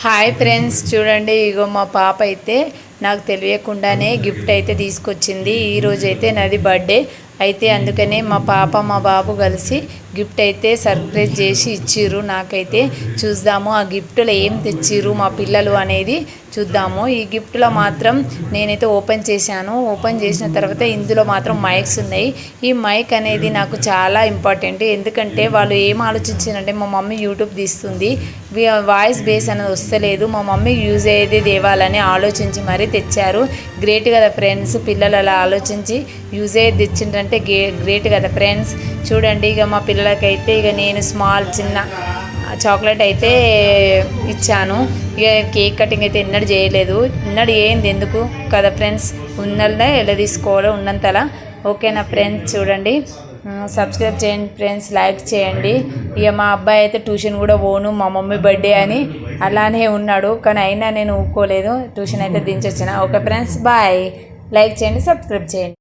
Hi friends, చూడండి ఇగో మా పాప అయితే నాకు తెలియకుండానే గిఫ్ట్ అయితే తీసుకొచ్చింది. ఈరోజు అయితే నాది బర్త్డే అయితే అందుకనే మా పాప మా బాబు కలిసి గిఫ్ట్ అయితే సర్ప్రైజ్ చేసి ఇచ్చిర్రు. నాకైతే చూద్దాము ఆ గిఫ్ట్లో ఏం తెచ్చిర్రు మా పిల్లలు అనేది చూద్దాము. ఈ గిఫ్ట్లో మాత్రం నేనైతే ఓపెన్ చేశాను. ఓపెన్ చేసిన తర్వాత ఇందులో మాత్రం మైక్స్ ఉన్నాయి. ఈ మైక్ అనేది నాకు చాలా ఇంపార్టెంట్. ఎందుకంటే వాళ్ళు ఏం ఆలోచించారంటే మా మమ్మీ యూట్యూబ్ తీస్తుంది, వాయిస్ బేస్ అనేది వస్తలేదు, మా మమ్మీ యూజ్ అయ్యేది దేవాలని ఆలోచించి మరీ తెచ్చారు. గ్రేట్ కదా ఫ్రెండ్స్, పిల్లలు అలా ఆలోచించి యూజ్ అయ్యేది తెచ్చిండ్రంటే గ్రేట్ కదా ఫ్రెండ్స్. చూడండి ఇక మా పిల్లలకైతే ఇక నేను స్మాల్ చిన్న చాక్లెట్ అయితే ఇచ్చాను. ఇక కేక్ కటింగ్ అయితే ఎన్నడూ చేయలేదు, ఎన్నడూ ఏంది ఎందుకు కదా ఫ్రెండ్స్, ఉన్నదే ఎలా తీసుకోవాలో ఉన్నంతలా. ఓకేనా ఫ్రెండ్స్, చూడండి సబ్స్క్రైబ్ చేయండి ఫ్రెండ్స్, లైక్ చేయండి. ఇక మా అబ్బాయి అయితే ట్యూషన్ కూడా పోను, మా మమ్మీ బర్త్డే అని అలానే ఉన్నాడు, కానీ అయినా నేను ఊరుకోలేదు, ట్యూషన్ అయితే దించొచ్చిన. Okay friends, bye. లైక్ చేయండి, సబ్స్క్రైబ్ చేయండి.